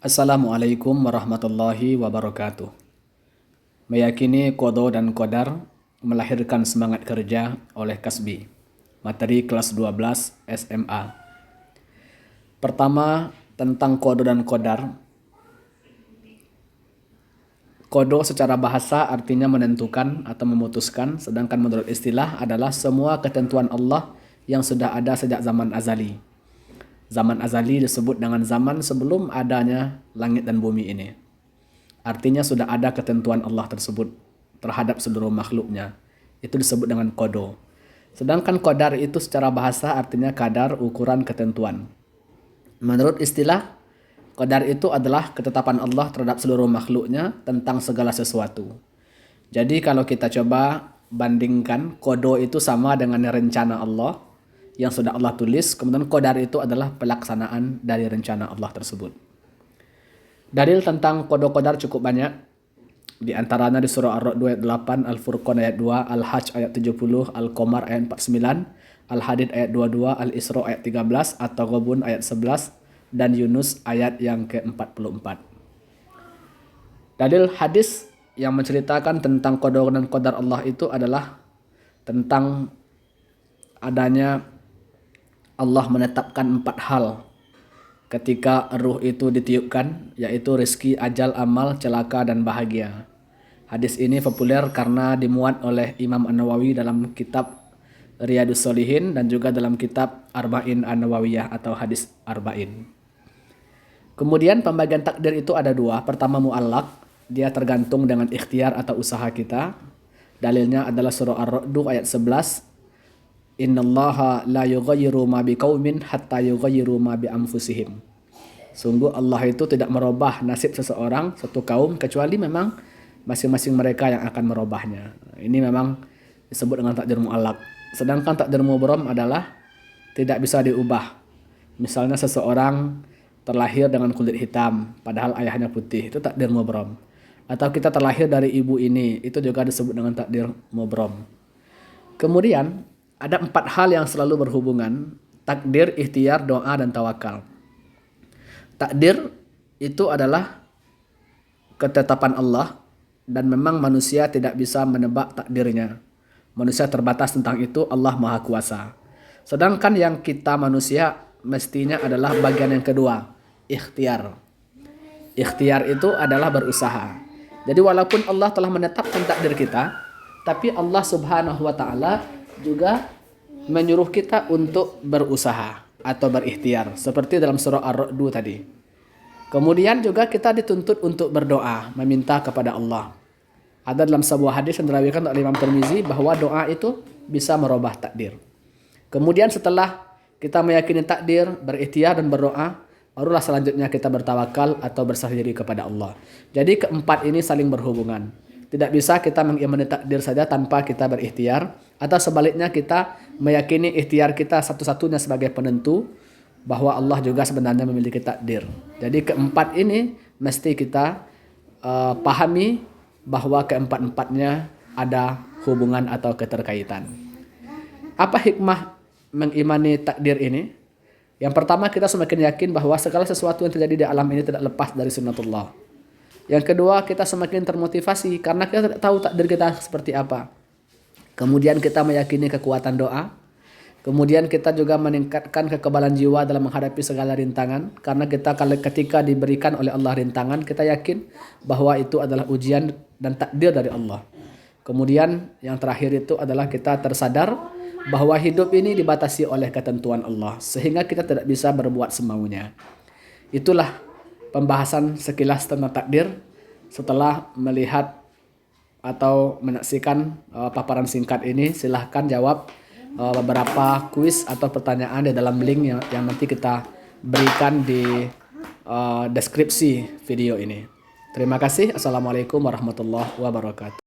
Assalamualaikum warahmatullahi wabarakatuh. Meyakini qada dan qadar melahirkan semangat kerja oleh Kasbi. Materi kelas 12 SMA. Pertama, tentang qada dan qadar. Qada secara bahasa artinya menentukan atau memutuskan, sedangkan menurut istilah adalah semua ketentuan Allah yang sudah ada sejak zaman azali. Zaman azali disebut dengan zaman sebelum adanya langit dan bumi ini. Artinya sudah ada ketentuan Allah tersebut terhadap seluruh makhluknya. Itu disebut dengan qada. Sedangkan qadar itu secara bahasa artinya kadar, ukuran, ketentuan. Menurut istilah, qadar itu adalah ketetapan Allah terhadap seluruh makhluknya tentang segala sesuatu. Jadi kalau kita coba bandingkan, qada itu sama dengan rencana Allah yang sudah Allah tulis, kemudian qadar itu adalah pelaksanaan dari rencana Allah tersebut. Dalil tentang qada qadar cukup banyak. Di antaranya di surah Ar-Ra'd ayat 8, Al-Furqan ayat 2, Al-Hajj ayat 70, Al-Qamar ayat 49, Al-Hadid ayat 22, Al-Isra ayat 13, At-Taghabun ayat 11, dan Yunus ayat yang ke-44. Dalil hadis yang menceritakan tentang qada dan qadar Allah itu adalah tentang adanya Allah menetapkan 4 hal ketika ruh itu ditiupkan, yaitu rezeki, ajal, amal, celaka, dan bahagia. Hadis ini populer karena dimuat oleh Imam An-Nawawi dalam kitab Riyadhus Shalihin dan juga dalam kitab Arba'in An-Nawawiyah atau hadis Arba'in. Kemudian pembagian takdir itu ada 2. Pertama mu'allaq, dia tergantung dengan ikhtiar atau usaha kita. Dalilnya adalah surah Ar-Ra'd ayat 11. Innallaha la yughayyiru ma biqaumin hatta yughayyiru ma bi anfusihim. Sungguh Allah itu tidak merubah nasib seseorang, satu kaum, kecuali memang masing-masing mereka yang akan merubahnya. Ini memang disebut dengan takdir mu'allaq. Sedangkan takdir mubram adalah tidak bisa diubah. Misalnya seseorang terlahir dengan kulit hitam padahal ayahnya putih, itu takdir mubram. Atau kita terlahir dari ibu ini, itu juga disebut dengan takdir mubram. Kemudian ada 4 hal yang selalu berhubungan: takdir, ikhtiar, doa, dan tawakal. Takdir itu adalah ketetapan Allah dan memang manusia tidak bisa menebak takdirnya. Manusia terbatas tentang itu, Allah Maha Kuasa. Sedangkan yang kita manusia mestinya adalah bagian yang kedua, ikhtiar. Ikhtiar itu adalah berusaha. Jadi walaupun Allah telah menetapkan takdir kita, tapi Allah Subhanahu wa taala juga menyuruh kita untuk berusaha atau berikhtiar seperti dalam surah Ar-Ra'd tadi. Kemudian juga kita dituntut untuk berdoa, meminta kepada Allah. Ada dalam sebuah hadis yang diriwayatkan oleh Imam Tirmizi bahwa doa itu bisa merubah takdir. Kemudian setelah kita meyakini takdir, berikhtiar dan berdoa, barulah selanjutnya kita bertawakal atau berserah diri kepada Allah. Jadi keempat ini saling berhubungan. Tidak bisa kita mengimani takdir saja tanpa kita berikhtiar, atau sebaliknya kita meyakini ikhtiar kita satu-satunya sebagai penentu bahwa Allah juga sebenarnya memiliki takdir. Jadi keempat ini mesti kita pahami bahwa keempat-empatnya ada hubungan atau keterkaitan. Apa hikmah mengimani takdir ini? Yang pertama, kita semakin yakin bahwa segala sesuatu yang terjadi di alam ini tidak lepas dari sunnatullah. Yang kedua, kita semakin termotivasi karena kita tidak tahu takdir kita seperti apa. Kemudian kita meyakini kekuatan doa. Kemudian kita juga meningkatkan kekebalan jiwa dalam menghadapi segala rintangan. Karena kita ketika diberikan oleh Allah rintangan, kita yakin bahwa itu adalah ujian dan takdir dari Allah. Kemudian yang terakhir itu adalah kita tersadar bahwa hidup ini dibatasi oleh ketentuan Allah, sehingga kita tidak bisa berbuat semaunya. Itulah pembahasan sekilas tentang takdir. Setelah melihat atau menyaksikan paparan singkat ini, silahkan jawab beberapa kuis atau pertanyaan di dalam link yang nanti kita berikan di deskripsi video ini. Terima kasih. Assalamualaikum warahmatullahi wabarakatuh.